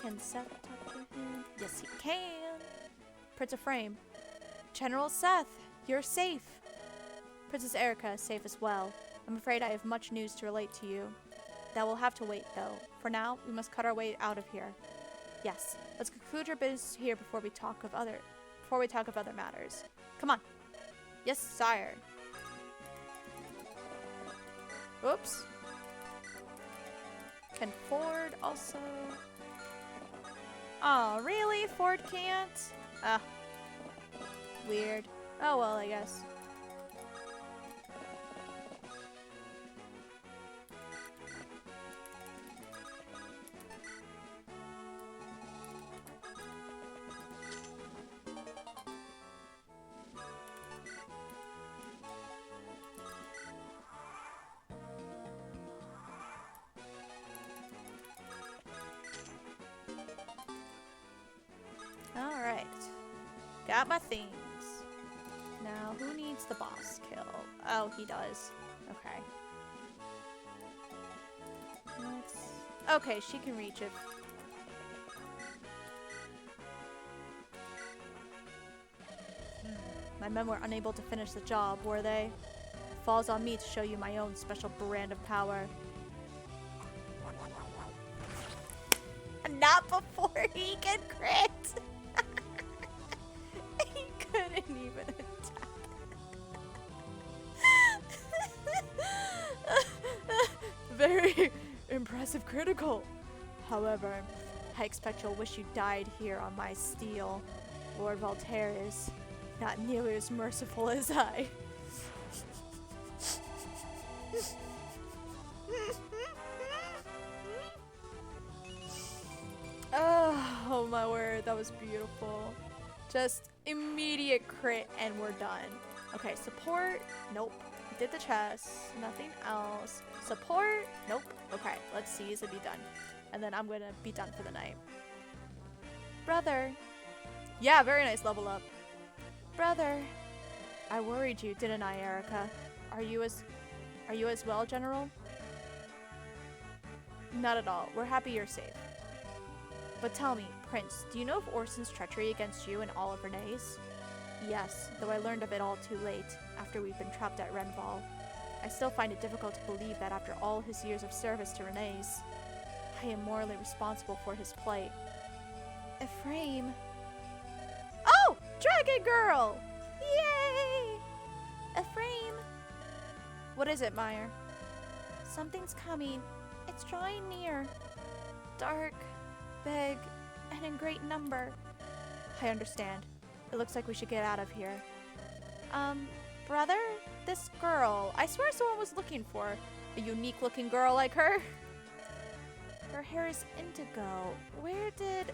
Can Seth talk to him? Yes, he can. Prince Ephraim. General Seth, you're safe. Princess Erica is safe as well. I'm afraid I have much news to relate to you. That will have to wait, though. For now, we must cut our way out of here. Yes, let's conclude your business here before we talk of other matters. Come on. Yes, sire. Oops. Can Ford also? Oh, really? Ford can't? Ah. Weird. Oh well, I guess. Alright. Got my things. Now, who needs the boss kill? Oh, he does. Okay. Okay, she can reach it. My men were unable to finish the job, were they? It falls on me to show you my own special brand of power. Not before he can crit! He couldn't even attack. Very impressive critical. However, I expect you'll wish you died here on my steel. Lord Voltaire is not nearly as merciful as I. Oh my word, that was beautiful. Just immediate crit and we're done. Okay, support, nope. Did the chest, nothing else. Support, nope. Okay, let's see, is it be done? And then I'm gonna be done for the night. Brother. Yeah, very nice level up. Brother. I worried you, didn't I, Erica? Are you as well, General? Not at all. We're happy you're safe. But tell me, Prince, do you know of Orson's treachery against you and all of Renee's? Yes, though I learned of it all too late, after we've been trapped at Renval. I still find it difficult to believe that after all his years of service to Renee's, I am morally responsible for his plight. Ephraim. Oh! Dragon Girl! Yay! Ephraim! What is it, Meyer? Something's coming. It's drawing near. Dark, big, and in great number. I understand. It looks like we should get out of here. Brother? This girl. I swear someone was looking for a unique-looking girl like her. Her hair is indigo. Where did...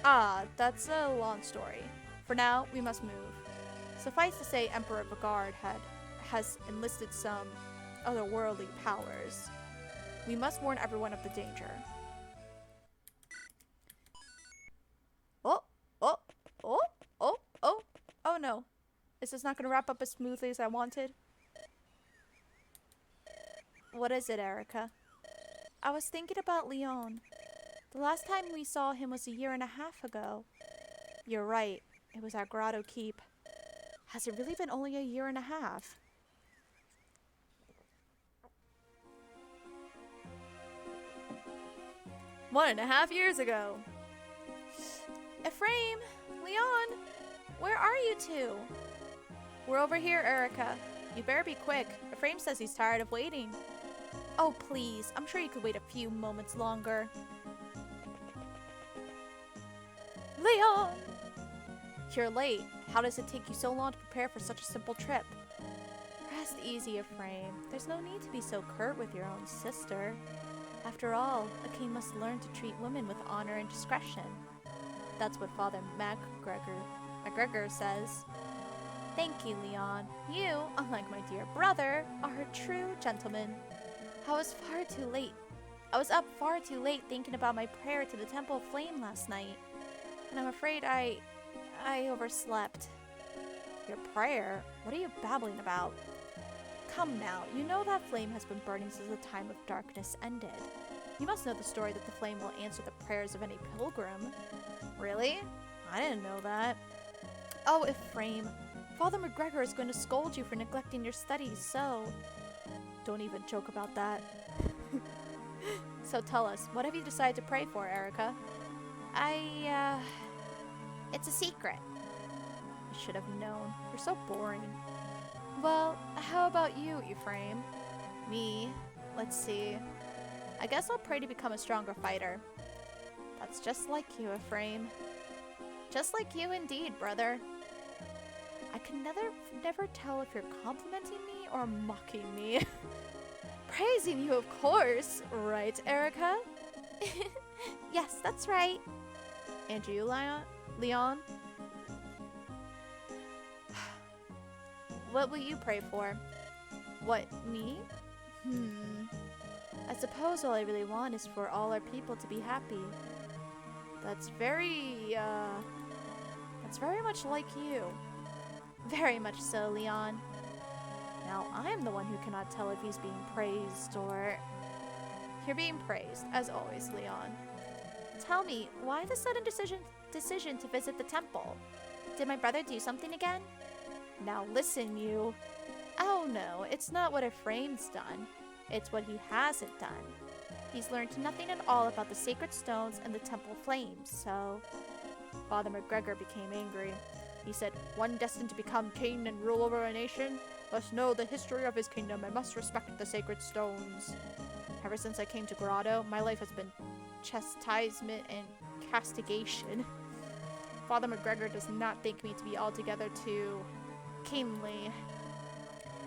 Ah, that's a long story. For now, we must move. Suffice to say, Emperor Vigard has enlisted some otherworldly powers. We must warn everyone of the danger. Oh no. Is this not going to wrap up as smoothly as I wanted? What is it, Erica? I was thinking about Leon. The last time we saw him was 1.5 years ago. You're right. It was at Grotto Keep. Has it really been only 1.5 years? 1.5 years ago. Ephraim! Leon! Where are you two? We're over here, Erica. You better be quick. Ephraim says he's tired of waiting. Oh, please. I'm sure you could wait a few moments longer. Leon! You're late. How does it take you so long to prepare for such a simple trip? Rest easy, Ephraim. There's no need to be so curt with your own sister. After all, a king must learn to treat women with honor and discretion. That's what Father MacGregor says. Thank you, Leon. You, unlike my dear brother, are a true gentleman. I was up far too late thinking about my prayer to the Temple of Flame last night. And I'm afraid I overslept. Your prayer? What are you babbling about? Come now, you know that flame has been burning since the time of darkness ended. You must know the story that the flame will answer the prayers of any pilgrim. Really? I didn't know that. Oh, Ephraim, Father McGregor is going to scold you for neglecting your studies, so... Don't even joke about that. So tell us, what have you decided to pray for, Erica? It's a secret. I should have known. You're so boring. Well, how about you, Ephraim? Me? Let's see. I guess I'll pray to become a stronger fighter. That's just like you, Ephraim. Just like you indeed, brother. I can never tell if you're complimenting me or mocking me. Praising you, of course. Right, Erica? Yes, that's right. And you, Leon? What will you pray for? What, me? I suppose all I really want is for all our people to be happy. That's very much like you. Very much so, Leon. Now, I'm the one who cannot tell if he's being praised or... You're being praised, as always, Leon. Tell me, why the sudden decision to visit the temple? Did my brother do something again? Now listen, you. Oh no, it's not what Ephraim's done. It's what he hasn't done. He's learned nothing at all about the sacred stones and the temple flames, so... Father McGregor became angry. He said, one destined to become king and rule over a nation must know the history of his kingdom and must respect the sacred stones. Ever since I came to Grotto, my life has been chastisement and castigation. Father McGregor does not think me to be altogether too kingly.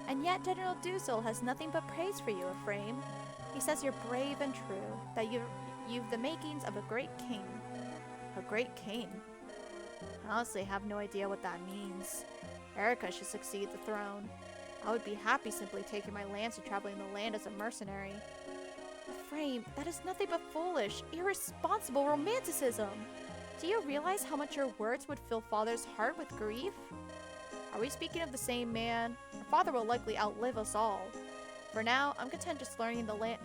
And yet General Duzel has nothing but praise for you, Ephraim. He says you're brave and true, that you've the makings of a great king. A great king? I honestly have no idea what that means. Erica should succeed the throne. I would be happy simply taking my lance and traveling the land as a mercenary. Ephraim, that is nothing but foolish, irresponsible romanticism. Do you realize how much your words would fill Father's heart with grief? Are we speaking of the same man? Our father will likely outlive us all. For now, I'm content just learning the lance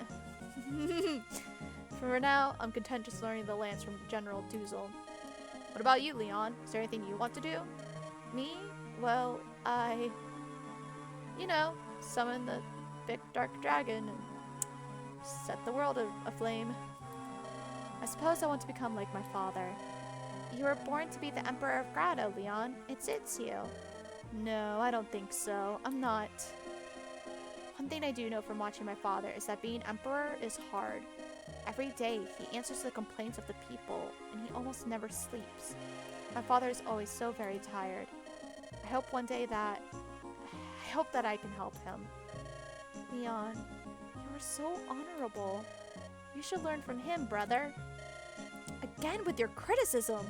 from General Duzel. What about you, Leon? Is there anything you want to do? Me? Well, summon the big dark dragon and set the world aflame. I suppose I want to become like my father. You were born to be the Emperor of Grotto, Leon. It suits you. No, I don't think so. I'm not. One thing I do know from watching my father is that being Emperor is hard. Every day, he answers the complaints of the people, and he almost never sleeps. My father is always so very tired. I hope that I can help him. Leon, you are so honorable. You should learn from him, brother. Again with your criticism.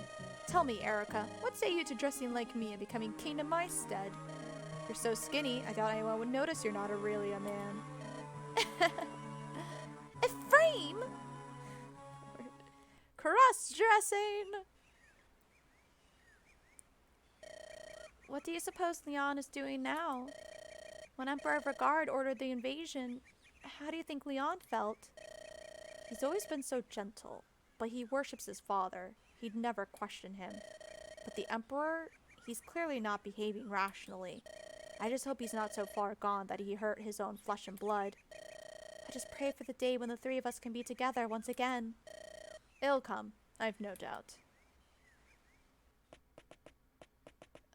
Tell me, Erica, what say you to dressing like me and becoming king in my stead? You're so skinny, I doubt anyone would notice you're not really a man. Ephraim! Cross-dressing! What do you suppose Leon is doing now? When Emperor Regard ordered the invasion, how do you think Leon felt? He's always been so gentle, but he worships his father. He'd never question him. But the Emperor, he's clearly not behaving rationally. I just hope he's not so far gone that he hurt his own flesh and blood. I just pray for the day when the three of us can be together once again. It'll come, I've no doubt.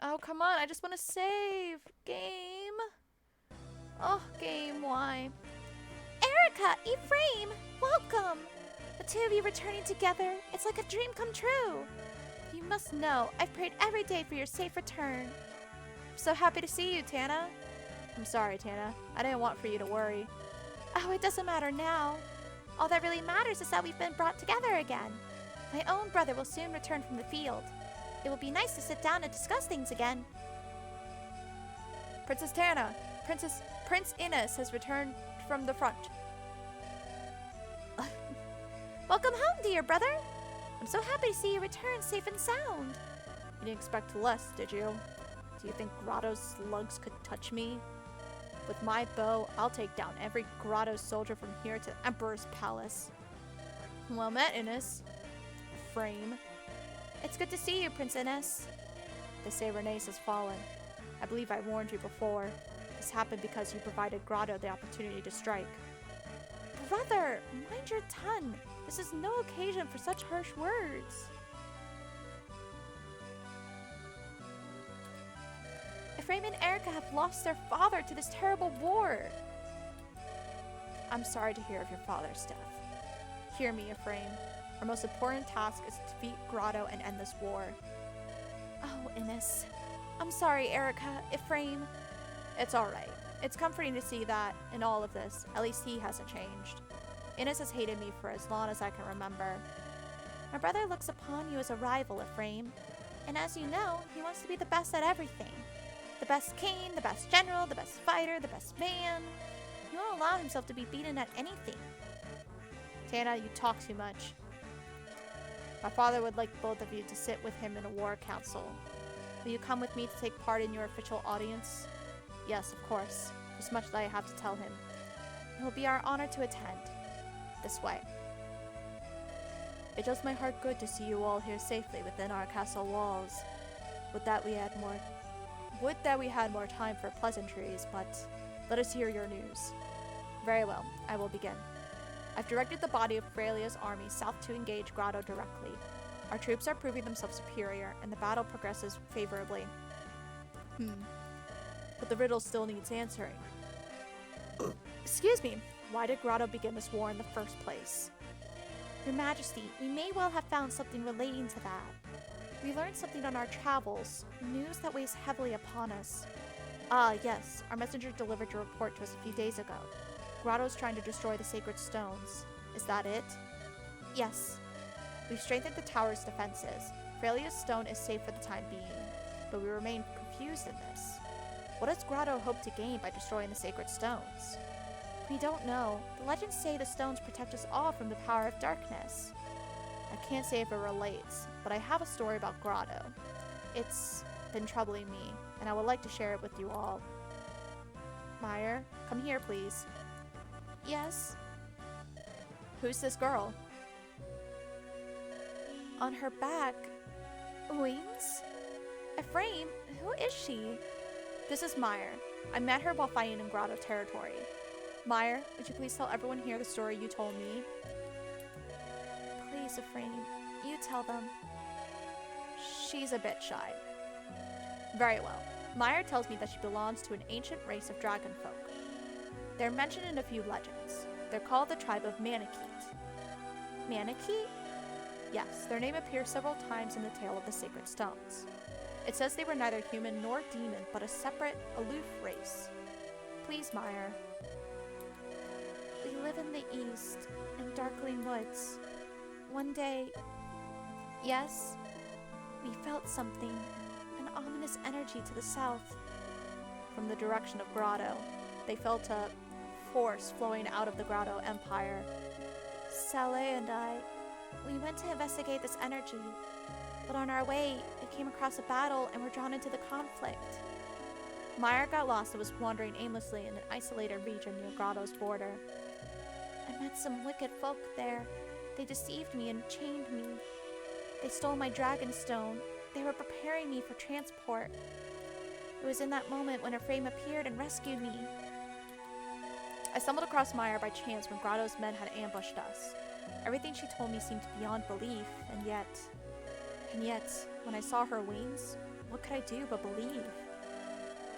Oh, come on, I just want to save. Game. Oh, game, why? Erica, Ephraim, welcome. The two of you returning together, it's like a dream come true. You must know, I've prayed every day for your safe return. I'm so happy to see you, Tana. I'm sorry, Tana. I didn't want for you to worry. Oh, it doesn't matter now. All that really matters is that we've been brought together again. My own brother will soon return from the field. It will be nice to sit down and discuss things again. Princess Tana, Prince Innes has returned from the front. Welcome home, dear brother. I'm so happy to see you return safe and sound. You didn't expect less, did you? Do you think Grotto's slugs could touch me? With my bow, I'll take down every Grotto soldier from here to the Emperor's palace. Well met, Innes. Ephraim. It's good to see you, Prince Innes. They say Renes has fallen. I believe I warned you before. This happened because you provided Grotto the opportunity to strike. Brother, mind your tongue. This is no occasion for such harsh words. Ephraim and Erica have lost their father to this terrible war. I'm sorry to hear of your father's death. Hear me, Ephraim. Our most important task is to defeat Grotto and end this war. Oh, Innes. I'm sorry, Erica, Ephraim. It's alright. It's comforting to see that, in all of this, at least he hasn't changed. Innes has hated me for as long as I can remember. My brother looks upon you as a rival, Ephraim. And as you know, he wants to be the best at everything. The best king, the best general, the best fighter, the best man. He won't allow himself to be beaten at anything. Tana, you talk too much. My father would like both of you to sit with him in a war council. Will you come with me to take part in your official audience? Yes, of course. There's much that I have to tell him. It will be our honor to attend. This way. It does my heart good to see you all here safely within our castle walls. Would that we had more time for pleasantries, but let us hear your news. Very well, I will begin. I've directed the body of Frelia's army south to engage Grotto directly. Our troops are proving themselves superior, and the battle progresses favorably. But the riddle still needs answering. Excuse me, why did Grotto begin this war in the first place? Your Majesty, we may well have found something relating to that. We learned something on our travels, news that weighs heavily upon us. Ah, yes, our messenger delivered your report to us a few days ago. Grotto's trying to destroy the sacred stones. Is that it? Yes. We've strengthened the tower's defenses. Frelia's stone is safe for the time being, but we remain confused in this. What does Grotto hope to gain by destroying the sacred stones? We don't know. The legends say the stones protect us all from the power of darkness. I can't say if it relates, but I have a story about Grotto. It's been troubling me, and I would like to share it with you all. Meyer, come here, please. Yes? Who's this girl? On her back, wings? Ephraim, who is she? This is Meyer. I met her while fighting in Grotto territory. Meyer, would you please tell everyone here the story you told me? Please, Ephraim, you tell them. She's a bit shy. Very well. Meyer tells me that she belongs to an ancient race of dragon folk. They're mentioned in a few legends. They're called the tribe of Manakete. Manakete? Yes, their name appears several times in the tale of the sacred stones. It says they were neither human nor demon, but a separate, aloof race. Please, Meyer. We live in the east, in darkling woods. One day, yes, we felt something, an ominous energy to the south. From the direction of Grotto, they felt a force flowing out of the Grotto Empire. Saleh and I, we went to investigate this energy, but on our way, we came across a battle and were drawn into the conflict. Meyer got lost and was wandering aimlessly in an isolated region near Grotto's border. I met some wicked folk there. They deceived me and chained me. They stole my dragon stone. They were preparing me for transport. It was in that moment when Ephraim appeared and rescued me. I stumbled across Meyer by chance when Grotto's men had ambushed us. Everything she told me seemed beyond belief, and yet, when I saw her wings, what could I do but believe?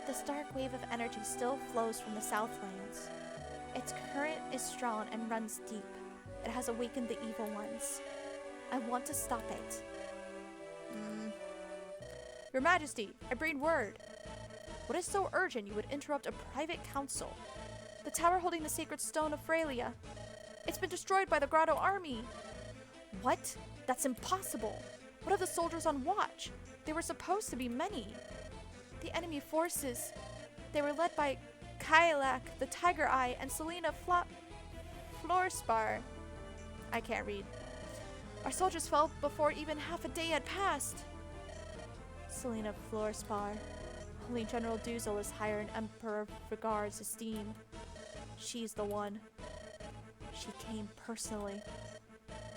This dark wave of energy still flows from the Southlands. Its current is strong and runs deep. It has awakened the evil ones. I want to stop it. Your Majesty, I bring word. What is so urgent you would interrupt a private council? The tower holding the sacred stone of Frelia. It's been destroyed by the Grotto army. What? That's impossible. What of the soldiers on watch? There were supposed to be many. The enemy forces. They were led by Kailak, the Tiger Eye, and Selena Florspar. I can't read. Our soldiers fell before even half a day had passed. Selena Florspar. Only General Duzel is higher in Emperor Vigard's esteem. She's the one. She came personally.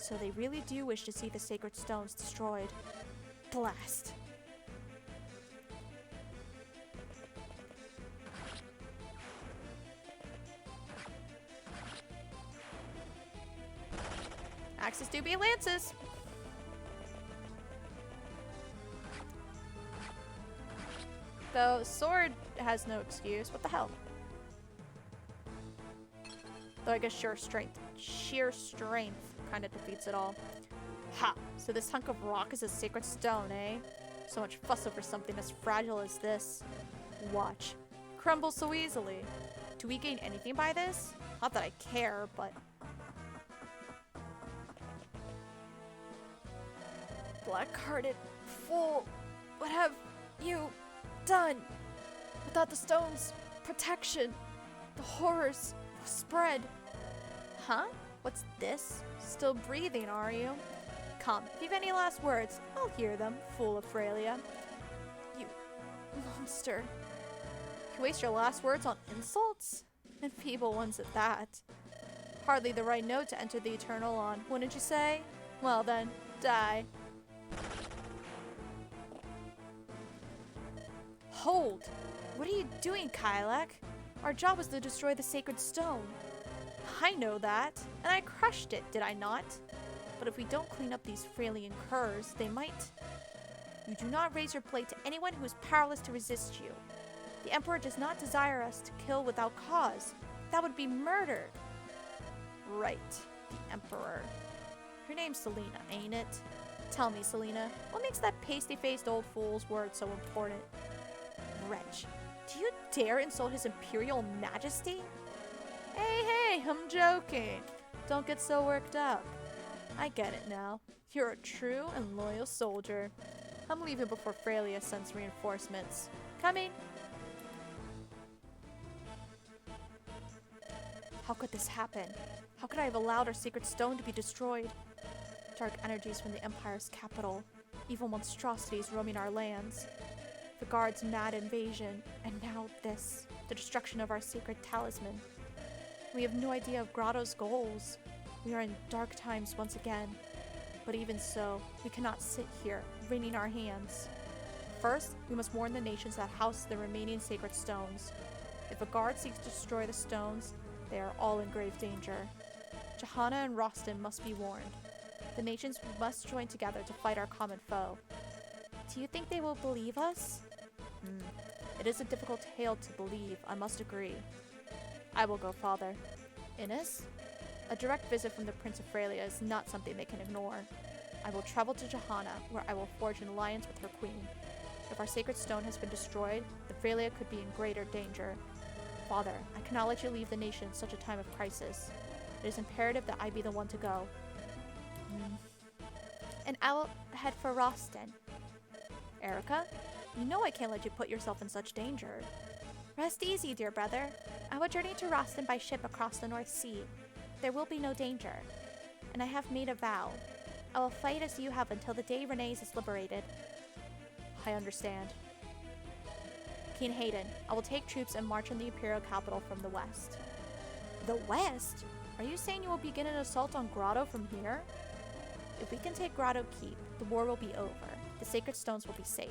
So they really do wish to see the sacred stones destroyed. Blast. Axes do be lances. Though sword has no excuse. What the hell? Though I guess sheer strength kind of defeats it all. Ha! So this hunk of rock is a sacred stone, eh? So much fuss over something as fragile as this. Watch. Crumble so easily. Do we gain anything by this? Not that I care, but... Black-hearted fool. What have you done? Without the stone's protection, the horrors spread. Huh? What's this? Still breathing, are you? Come, if you've any last words, I'll hear them, fool of Aurelia. You monster. You waste your last words on insults? And feeble ones at that. Hardly the right note to enter the Eternal on, wouldn't you say? Well then, die. Hold! What are you doing, Kylak? Our job was to destroy the sacred stone. I know that, and I crushed it, did I not? But if we don't clean up these Fralian curs, they might. You do not raise your blade to anyone who is powerless to resist you. The Emperor does not desire us to kill without cause. That would be murder. Right, the Emperor. Your name's Selena, ain't it? Tell me, Selena, what makes that pasty-faced old fool's word so important? Wretch, do you dare insult his Imperial Majesty? Hey, I'm joking. Don't get so worked up. I get it now. You're a true and loyal soldier. I'm leaving before Aurelia sends reinforcements. Coming. How could this happen? How could I have allowed our sacred stone to be destroyed? Dark energies from the Empire's capital. Evil monstrosities roaming our lands. The guards' mad invasion. And now this. The destruction of our sacred talisman. We have no idea of Grotto's goals. We are in dark times once again. But even so, we cannot sit here, wringing our hands. First, we must warn the nations that house the remaining sacred stones. If a guard seeks to destroy the stones, they are all in grave danger. Johanna and Rostin must be warned. The nations must join together to fight our common foe. Do you think they will believe us? It is a difficult tale to believe, I must agree. I will go, Father. Innes? A direct visit from the Prince of Aurelia is not something they can ignore. I will travel to Johanna, where I will forge an alliance with her queen. If our sacred stone has been destroyed, the Aurelia could be in greater danger. Father, I cannot let you leave the nation in such a time of crisis. It is imperative that I be the one to go. And I will head for Rostin. Erica, you know I can't let you put yourself in such danger. Rest easy, dear brother. I will journey to Rostin by ship across the North Sea. There will be no danger. And I have made a vow. I will fight as you have until the day Renee's is liberated. I understand. King Hayden, I will take troops and march on the Imperial capital from the west. The west? Are you saying you will begin an assault on Grotto from here? If we can take Grotto Keep, the war will be over. The sacred stones will be safe.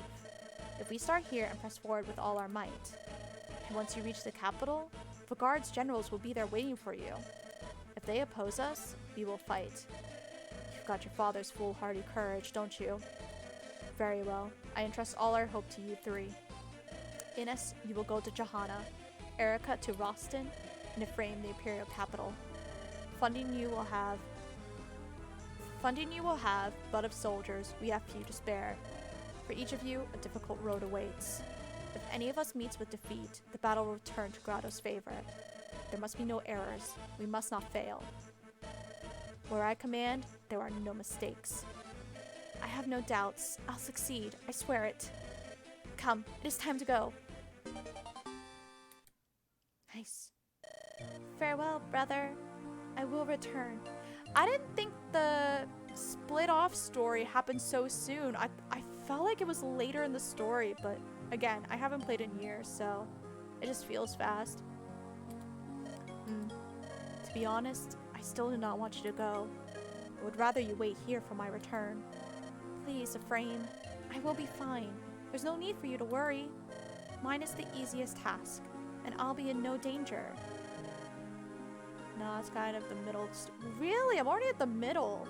If we start here and press forward with all our might, and once you reach the capital, Vagard's generals will be there waiting for you. If they oppose us, we will fight. You've got your father's foolhardy courage, don't you? Very well. I entrust all our hope to you three. Innes, you will go to Johanna, Erica to Rostin, and Ephraim the Imperial capital. Funding you will have, but of soldiers, we have few to spare. For each of you, a difficult road awaits. If any of us meets with defeat, the battle will return to Grotto's favor. There must be no errors. We must not fail. Where I command, there are no mistakes. I have no doubts. I'll succeed. I swear it. Come, it is time to go. Nice. Farewell, brother. I will return. I didn't think the split off story happened so soon. I felt like it was later in the story, but again, I haven't played in years, so it just feels fast. To be honest, I still do not want you to go. I would rather you wait here for my return. Please, Ephraim. I will be fine. There's no need for you to worry. Mine is the easiest task, and I'll be in no danger. No, it's kind of the middle. Really? I'm already at the middle.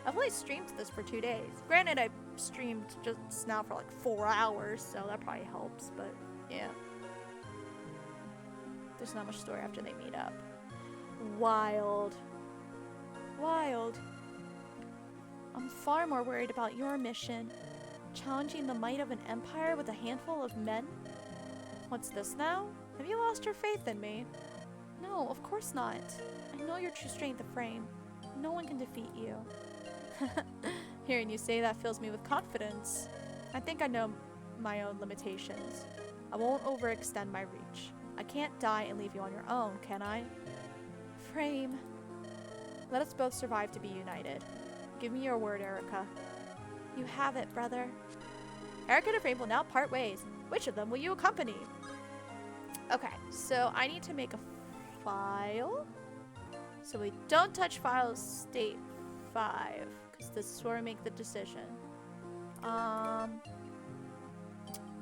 I've only streamed this for 2 days. Granted, I streamed just now for like 4 hours, so that probably helps, but yeah. There's not much story after they meet up. Wild. Wild. I'm far more worried about your mission. Challenging the might of an empire with a handful of men? What's this now? Have you lost your faith in me? No, of course not. I know your true strength, Ephraim. No one can defeat you. Hearing you say that fills me with confidence. I think I know my own limitations. I won't overextend my reach. I can't die and leave you on your own, can I? Ephraim. Let us both survive to be united. Give me your word, Erica. You have it, brother. Erica and Ephraim will now part ways. Which of them will you accompany? Okay, so I need to make a file. So we don't touch files state 5, because this is where we make the decision.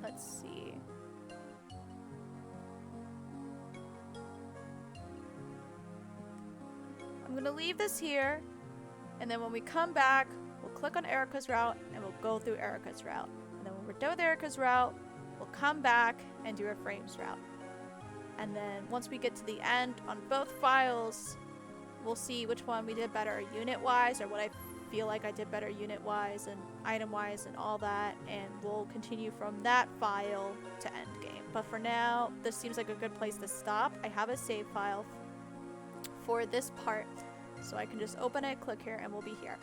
Let's see. I'm gonna leave this here, and then when we come back, we'll click on Erica's route, and we'll go through Erica's route. And then when we're done with Erica's route, we'll come back and do Ephraim's route. And then once we get to the end on both files, we'll see which one we did better unit-wise, or what I feel like I did better unit-wise and item-wise and all that, and we'll continue from that file to endgame. But for now, this seems like a good place to stop. I have a save file for this part, so I can just open it, click here, and we'll be here.